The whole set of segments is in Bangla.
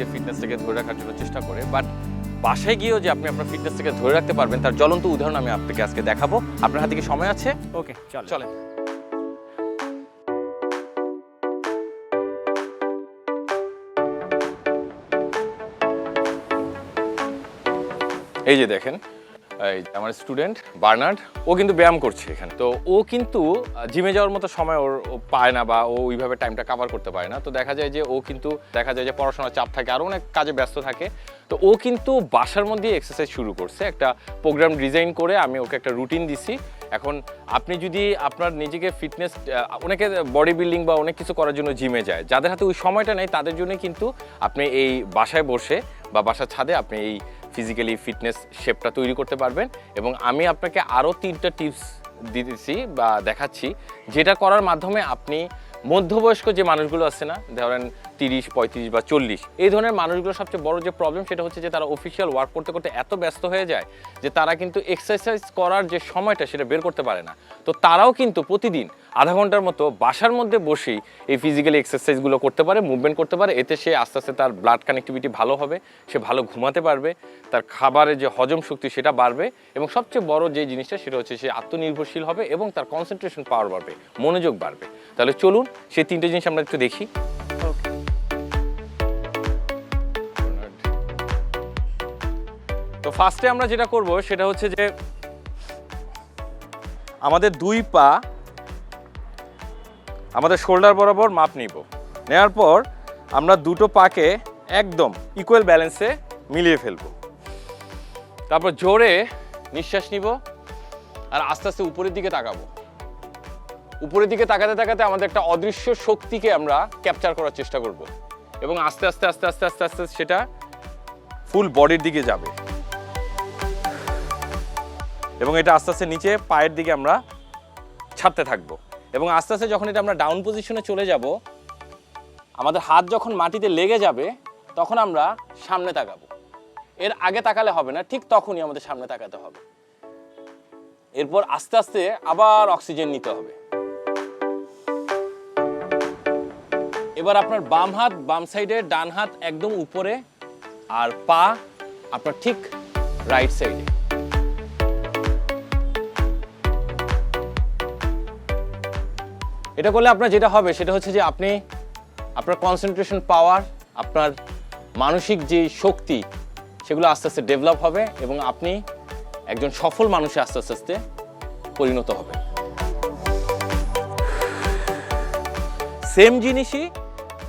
যে ফিটনেসটাকে ধরে রাখার জন্য চেষ্টা করে, বাট বাসায় গিয়েও যে আপনি আপনার ফিটনেসটাকে ধরে রাখতে পারবেন তার জ্বলন্ত উদাহরণ আমি আপনাকে আজকে দেখাবো। আপনার হাতে কি সময় আছে? ওকে, চলেন। এই যে দেখেন, এই আমার স্টুডেন্ট বার্নার্ড, ও কিন্তু ব্যায়াম করছে এখানে। তো ও কিন্তু জিমে যাওয়ার মতো সময় ওর পায় না, বা ও ওইভাবে টাইমটা কভার করতে পারে না। তো দেখা যায় যে ও কিন্তু পড়াশোনার চাপ থাকে, আরও অনেক কাজে ব্যস্ত থাকে। তো ও কিন্তু বাসার মধ্যে এক্সারসাইজ শুরু করছে, একটা প্রোগ্রাম ডিজাইন করে আমি ওকে একটা রুটিন দিছি। এখন আপনি যদি আপনার নিজেকে ফিটনেস, অনেকে বডি বিল্ডিং বা অনেক কিছু করার জন্য জিমে যায়, যাদের হাতে ওই সময়টা নেই তাদের জন্য কিন্তু আপনি এই বাসায় বসে বা বাসার ছাদে আপনি এই ফিজিক্যালি ফিটনেস শেপটা তৈরি করতে পারবেন। এবং আমি আপনাকে আরও 3টা টিপস দিতেছি বা দেখাচ্ছি, যেটা করার মাধ্যমে আপনি মধ্যবয়স্ক যে মানুষগুলো আছে না, ধরেন 30, 35 বা 40, এই ধরনের মানুষগুলোর সবচেয়ে বড় যে প্রবলেম সেটা হচ্ছে যে তারা অফিসিয়াল ওয়ার্ক করতে করতে এত ব্যস্ত হয়ে যায় যে তারা কিন্তু এক্সারসাইজ করার যে সময়টা সেটা বের করতে পারে না। তো তারাও কিন্তু প্রতিদিন আধা ঘন্টার মতো বাসার মধ্যে বসেই এই ফিজিক্যালি এক্সারসাইজগুলো করতে পারে, মুভমেন্ট করতে পারে। এতে সে আস্তে আস্তে তার ব্লাড কানেক্টিভিটি ভালো হবে, সে ভালো ঘুমাতে পারবে, তার খাবারের যে হজম শক্তি সেটা বাড়বে, এবং সবচেয়ে বড় যে জিনিসটা সেটা হচ্ছে সে আত্মনির্ভরশীল হবে এবং তার কনসেন্ট্রেশন পাওয়ার বাড়বে, মনোযোগ বাড়বে। তাহলে চলুন সেই 3টে জিনিস আমরা একটু দেখি। তো ফার্স্টে আমরা যেটা করব সেটা হচ্ছে যে আমাদের 2 পা আমাদের শোল্ডার বরাবর মাপ নিব। নেওয়ার পর আমরা দুটো পাকে একদম ইকুয়াল ব্যালেন্সে মিলিয়ে ফেলব। তারপর জোরে নিঃশ্বাস নিব আর আস্তে আস্তে উপরের দিকে তাকাবো। উপরের দিকে তাকাতে তাকাতে আমাদের একটা অদৃশ্য শক্তিকে আমরা ক্যাপচার করার চেষ্টা করব, এবং আস্তে আস্তে আস্তে আস্তে আস্তে আস্তে সেটা ফুল বডির দিকে যাবে, এবং এটা আস্তে আস্তে নিচে পায়ের দিকে আমরা ছাড়তে থাকবো। এবং আস্তে আস্তে যখন এটা আমরা ডাউন পজিশনে চলে যাব, আমাদের হাত যখন মাটিতে লেগে যাবে তখন আমরা সামনে তাকাবো। এর আগে তাকালে হবে না, ঠিক তখনই আমাদের সামনে তাকাতে হবে। এরপর আস্তে আস্তে আবার অক্সিজেন নিতে হবে। এবার আপনার বাম হাত বাম সাইডে, ডান হাত একদম উপরে, আর পা আপনার ঠিক রাইট সাইডে। এটা করলে আপনার যেটা হবে সেটা হচ্ছে যে আপনি আপনার কনসেন্ট্রেশন পাওয়ার, আপনার মানসিক যে শক্তি সেগুলো আস্তে আস্তে ডেভেলপ হবে, এবং আপনি একজন সফল মানুষে আস্তে আস্তে আস্তে পরিণত হবে। সেম জিনিসই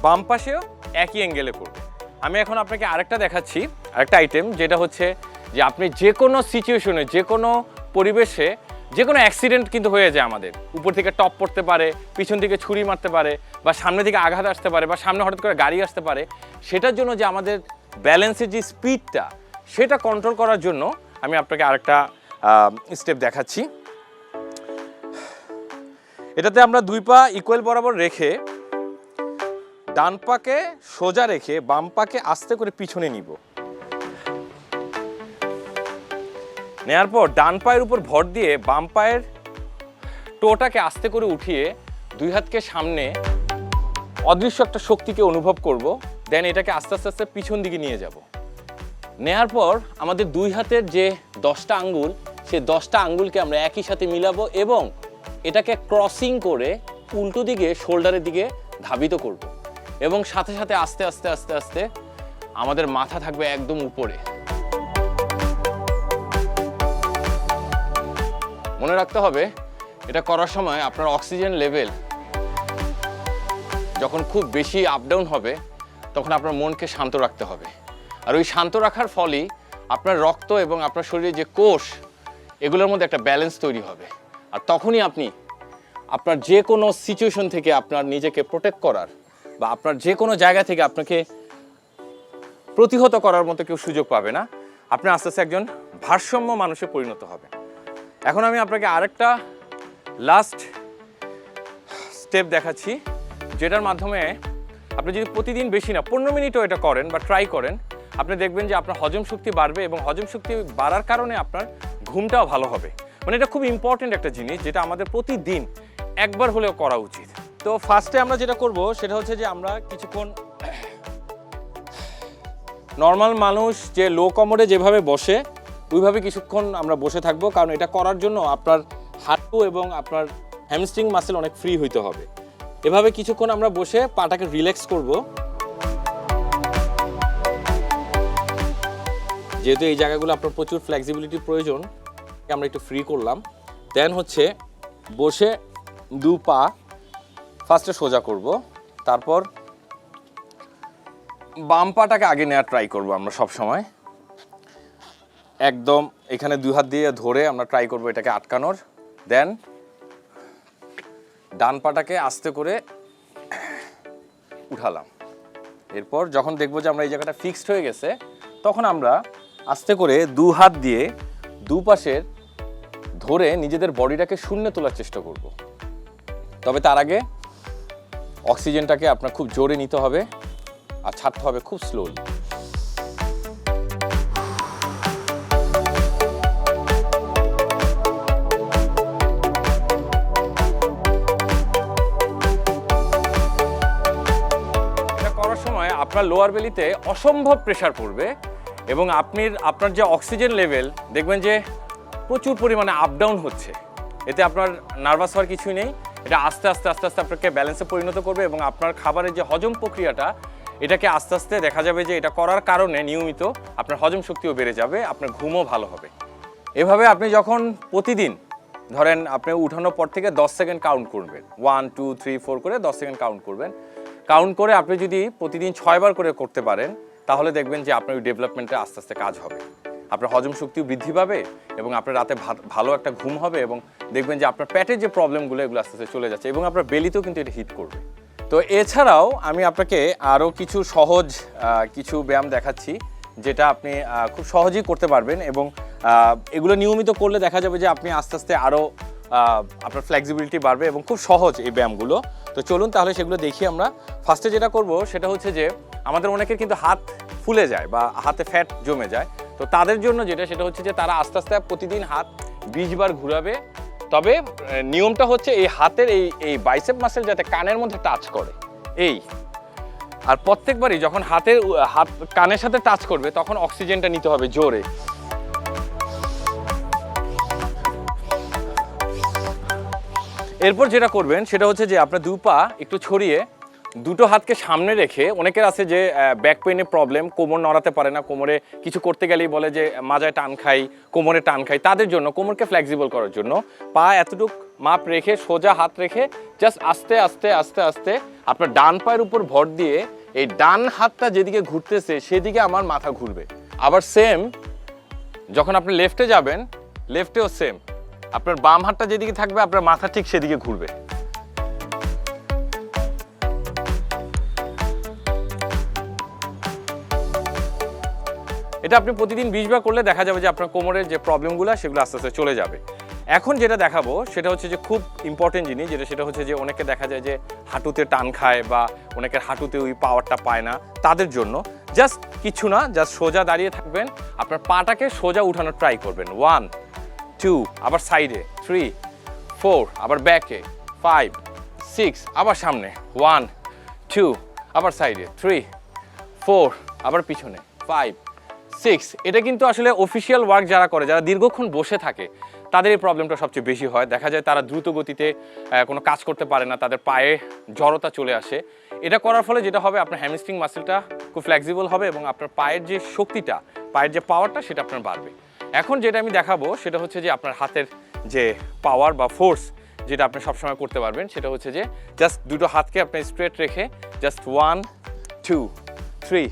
বাম পাশেও একই অ্যাঙ্গেলে করবে। আমি এখন আপনাকে আরেকটা দেখাচ্ছি, আরেকটা আইটেম, যেটা হচ্ছে যে আপনি যে কোনো সিচুয়েশনে, যে কোনো পরিবেশে, যে কোনো অ্যাক্সিডেন্ট কিন্তু হয়ে যায় আমাদের। উপর থেকে টপ পড়তে পারে, পিছন থেকে ছুরি মারতে পারে, বা সামনে থেকে আঘাত আসতে পারে, বা সামনে হঠাৎ করে গাড়ি আসতে পারে। সেটার জন্য যে আমাদের ব্যালেন্সের যে স্পিডটা সেটা কন্ট্রোল করার জন্য আমি আপনাকে আরেকটা স্টেপ দেখাচ্ছি। এটাতে আমরা 2 পা ইকুয়াল বরাবর রেখে ডান পাকে সোজা রেখে বাম পাকে আস্তে করে পিছনে নিব। নেয়ার পর ডান পায়ের উপর ভর দিয়ে বাম পায়ের টোটাকে আস্তে করে উঠিয়ে 2 হাতকে সামনে অদৃশ্য একটা শক্তিকে অনুভব করব। দেন এটাকে আস্তে আস্তে আস্তে পিছন দিকে নিয়ে যাব। নেয়ার পর আমাদের 2 হাতের যে 10টা আঙ্গুল, সেই 10টা আঙ্গুলকে আমরা একই সাথে মিলাবো, এবং এটাকে ক্রসিং করে উল্টো দিকে শোল্ডারের দিকে ধাবিত করব, এবং সাথে সাথে আস্তে আস্তে আস্তে আস্তে আমাদের মাথা থাকবে একদম উপরে। মনে রাখতে হবে এটা করার সময় আপনার অক্সিজেন লেভেল যখন খুব বেশি আপ ডাউন হবে তখন আপনার মনকে শান্ত রাখতে হবে। আর ওই শান্ত রাখার ফলেই আপনার রক্ত এবং আপনার শরীরে যে কোষ, এগুলোর মধ্যে একটা ব্যালেন্স তৈরি হবে। আর তখনই আপনি আপনার যে কোনো সিচুয়েশন থেকে আপনার নিজেকে প্রোটেক্ট করার, বা আপনার যে কোনো জায়গা থেকে আপনাকে প্রতিহত করার মতো কেউ সুযোগ পাবে না। আপনি আস্তে আস্তে একজন ভারসাম্য মানুষে পরিণত হবে। এখন আমি আপনাকে আরেকটা লাস্ট স্টেপ দেখাচ্ছি, যেটার মাধ্যমে আপনি যদি প্রতিদিন বেশি না 15 মিনিটও এটা করেন বা ট্রাই করেন, আপনি দেখবেন যে আপনার হজম শক্তি বাড়বে, এবং হজম শক্তি বাড়ার কারণে আপনার ঘুমটাও ভালো হবে। মানে এটা খুব ইম্পর্টেন্ট একটা জিনিস, যেটা আমাদের প্রতিদিন একবার হলেও করা উচিত। তো ফার্স্টে আমরা যেটা করব সেটা হচ্ছে যে আমরা কিছুক্ষণ নর্মাল মানুষ যে লো কমোডে যেভাবে বসে ওইভাবে কিছুক্ষণ আমরা বসে থাকবো, কারণ এটা করার জন্য আপনার হাঁটু এবং আপনার হ্যামস্ট্রিং মাসেল অনেক ফ্রি হইতে হবে। এভাবে কিছুক্ষণ আমরা বসে পাটাকে রিল্যাক্স করব। যেহেতু এই জায়গাগুলো আপনার প্রচুর ফ্লেক্সিবিলিটির প্রয়োজন, আমরা একটু ফ্রি করলাম। দেন হচ্ছে বসে দু পা ফার্স্টে সোজা করব, তারপর বাম পাটাকে আগে নেওয়ার ট্রাই করব আমরা সব সময়। একদম এখানে দুই হাত দিয়ে ধরে আমরা ট্রাই করব এটাকে আটকানোর। দেন ডান পাটাকে আস্তে করে উঠালাম। এরপর যখন দেখবো যে আমরা এই জায়গাটা ফিক্সড হয়ে গেছে, তখন আমরা আস্তে করে দু হাত দিয়ে দুপাশের ধরে নিজেদের বডিটাকে শূন্যে তোলার চেষ্টা করব। তবে তার আগে অক্সিজেনটাকে আপনার খুব জোরে নিতে হবে আর ছাড়তে হবে খুব স্লোলি। এটা করার সময় আপনার লোয়ার বেলিতে অসম্ভব প্রেসার পড়বে এবং আপনার যে অক্সিজেন লেভেল দেখবেন যে প্রচুর পরিমাণে আপ ডাউন হচ্ছে। এতে আপনার নার্ভাস হওয়ার কিছুই নেই। এটা আস্তে আস্তে আস্তে আস্তে আপনাকে ব্যালেন্সে পরিণত করবে এবং আপনার খাবারের যে হজম প্রক্রিয়াটা এটাকে আস্তে আস্তে দেখা যাবে যে এটা করার কারণে নিয়মিত আপনার হজম শক্তিও বেড়ে যাবে, আপনার ঘুমও ভালো হবে। এভাবে আপনি যখন প্রতিদিন ধরেন আপনি উঠানোর পর থেকে 10 সেকেন্ড কাউন্ট করবেন, 1 2 3 4 করে 10 সেকেন্ড কাউন্ট করবেন। কাউন্ট করে আপনি যদি প্রতিদিন 6 বার করে করতে পারেন, তাহলে দেখবেন যে আপনার ওই ডেভেলপমেন্টে আস্তে আস্তে কাজ হবে। আপনার হজম শক্তিও বৃদ্ধি পাবে এবং আপনার রাতে ভালো একটা ঘুম হবে এবং দেখবেন যে আপনার পেটের যে প্রবলেমগুলো এগুলো আস্তে আস্তে চলে যাচ্ছে এবং আপনার বেলিতেও কিন্তু এটা হিট করবে। তো এছাড়াও আমি আপনাকে আরও কিছু সহজ কিছু ব্যায়াম দেখাচ্ছি, যেটা আপনি খুব সহজেই করতে পারবেন এবং এগুলো নিয়মিত করলে দেখা যাবে যে আপনি আস্তে আস্তে আরও আপনার ফ্লেক্সিবিলিটি বাড়বে এবং খুব সহজ এই ব্যায়ামগুলো। তো চলুন তাহলে সেগুলো দেখি আমরা। ফার্স্টে যেটা করব সেটা হচ্ছে যে আমাদের অনেকের কিন্তু হাত ফুলে যায় বা হাতে ফ্যাট জমে যায়। তো তাদের জন্য সেটা হচ্ছে যে তারা আস্তে আস্তে প্রতিদিন হাত 20 বার ঘুরাবে। তবে নিয়মটা হচ্ছে এই হাতের এই বাইসেপ মাসেল যাতে কানের মধ্যে টাচ করে এই, আর প্রত্যেকবারই যখন হাত কানের সাথে টাচ করবে তখন অক্সিজেনটা নিতে হবে জোরে। এরপর যেটা করবেন সেটা হচ্ছে যে আপনার দু পা একটু ছড়িয়ে দুটো হাতকে সামনে রেখে, অনেকের আছে যে ব্যাক পেইনের প্রবলেম, কোমর নড়াতে পারে না, কোমরে কিছু করতে গেলেই বলে যে মাজায় টান খাই, কোমরে টান খাই, তাদের জন্য কোমরকে ফ্লেক্সিবল করার জন্য পা এতটুক মাপ রেখে সোজা হাত রেখে জাস্ট আস্তে আস্তে আস্তে আস্তে আপনার ডান পায়ের উপর ভর দিয়ে এই ডান হাতটা যেদিকে ঘুরতেছে সেদিকে আমার মাথা ঘুরবে। আবার সেম যখন আপনি লেফটে যাবেন, লেফটেও সেম আপনার বাম হাতটা যেদিকে থাকবে আপনার মাথা ঠিক সেদিকে ঘুরবে। এটা আপনি প্রতিদিন 20 বার করলে দেখা যাবে যে আপনার কোমরের যে প্রবলেমগুলো সেগুলো আস্তে আস্তে চলে যাবে। এখন যেটা দেখাবো সেটা হচ্ছে যে খুব ইম্পর্টেন্ট জিনিস, সেটা হচ্ছে যে অনেকে দেখা যায় যে হাঁটুতে টান খায় বা অনেকের হাঁটুতে ওই পাওয়ারটা পায় না, তাদের জন্য জাস্ট কিছু না, জাস্ট সোজা দাঁড়িয়ে থাকবেন, আপনার পাটাকে সোজা উঠানোর ট্রাই করবেন। 1 2 আবার সাইডে, 3 4 আবার ব্যাকে, 5 6 আবার সামনে, 1 2 আবার সাইডে, 3 4 আবার পিছনে, 5 6। এটা কিন্তু আসলে অফিসিয়াল ওয়ার্ক যারা করে, যারা দীর্ঘক্ষণ বসে থাকে, তাদের এই প্রবলেমটা সবচেয়ে বেশি হয়। দেখা যায় তারা দ্রুত গতিতে কোনো কাজ করতে পারে না, তাদের পায়ে জড়তা চলে আসে। এটা করার ফলে যেটা হবে, আপনার হ্যামস্ট্রিং মাসেলটা খুব ফ্লেক্সিবল হবে এবং আপনার পায়ের যে শক্তিটা, পায়ের যে পাওয়ারটা সেটা আপনার বাড়বে। এখন যেটা আমি দেখাবো সেটা হচ্ছে যে আপনার হাতের যে পাওয়ার বা ফোর্স যেটা আপনি সবসময় করতে পারবেন, সেটা হচ্ছে যে জাস্ট দুটো হাতকে আপনি স্ট্রেট রেখে জাস্ট 1 2 3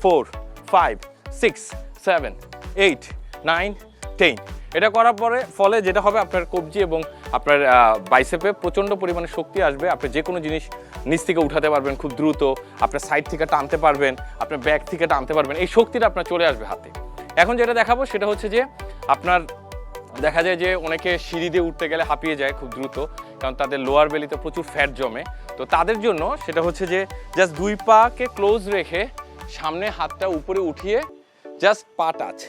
4 5 6 7 8 9 10। এটা করার ফলে যেটা হবে, আপনার কবজি এবং আপনার বাইসেপে প্রচণ্ড পরিমাণে শক্তি আসবে। আপনি যে কোনো জিনিস নিচ থেকে উঠাতে পারবেন খুব দ্রুত, আপনার সাইড থেকে টানতে পারবেন, আপনার ব্যাক থেকে টানতে পারবেন, এই শক্তিটা আপনার চলে আসবে হাতে। এখন যেটা দেখাবো সেটা হচ্ছে যে আপনার দেখা যায় যে অনেকে সিঁড়ি দিয়ে উঠতে গেলে হাঁপিয়ে যায় খুব দ্রুত, কারণ তাদের লোয়ার বেলিতে প্রচুর ফ্যাট জমে। তো তাদের জন্য সেটা হচ্ছে যে জাস্ট দুই পাকে ক্লোজ রেখে সামনে হাতটা উপরে উঠিয়ে জাস্ট পা টাচ।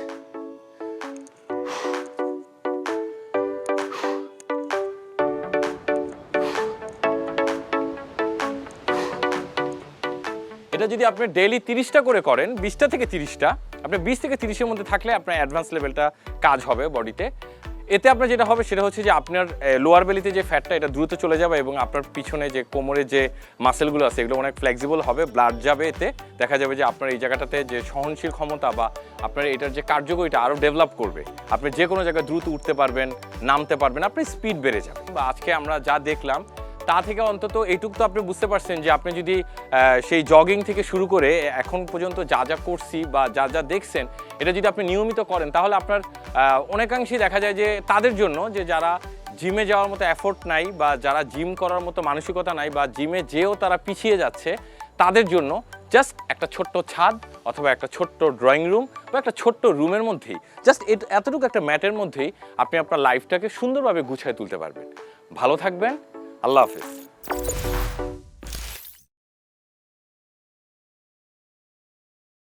এটা যদি আপনি ডেইলি 30টা করে করেন, 20টা থেকে 30টা, আপনি 20 থেকে 30-এর মধ্যে থাকলে আপনার অ্যাডভান্স লেভেলটা কাজ হবে বডিতে। এতে আপনার যেটা হবে সেটা হচ্ছে যে আপনার লোয়ার বেলিতে যে ফ্যাটটা এটা দ্রুত চলে যাবে এবং আপনার পিছনে যে কোমরে যে মাসেলগুলো আছে এগুলো অনেক ফ্লেক্সিবল হবে, ব্লাড যাবে, এতে দেখা যাবে যে আপনার এই জায়গাটাতে যে সহনশীল ক্ষমতা বা আপনার এটার যে কার্যকরিতা আরও ডেভেলপ করবে। আপনি যে কোনো জায়গায় দ্রুত উঠতে পারবেন, নামতে পারবেন, আপনার স্পিড বেড়ে যাবে। বা আজকে আমরা যা দেখলাম তা থেকে অন্তত এইটুকু তো আপনি বুঝতে পারছেন যে আপনি যদি সেই জগিং থেকে শুরু করে এখন পর্যন্ত যা যা করছি বা যা যা দেখছেন এটা যদি আপনি নিয়মিত করেন তাহলে আপনার অনেকাংশেই দেখা যায় যে তাদের জন্য যে যারা জিমে যাওয়ার মতো এফোর্ট নাই বা যারা জিম করার মতো মানসিকতা নাই বা জিমে যেও তারা পিছিয়ে যাচ্ছে তাদের জন্য জাস্ট একটা ছোট্ট ছাদ অথবা একটা ছোট্ট ড্রয়িং রুম বা একটা ছোট্ট রুমের মধ্যেই জাস্ট এতটুকু একটা ম্যাটের মধ্যেই আপনি আপনার লাইফটাকে সুন্দরভাবে গুছিয়ে তুলতে পারবেন। ভালো থাকবেন, আল্লাহ হাফেজ।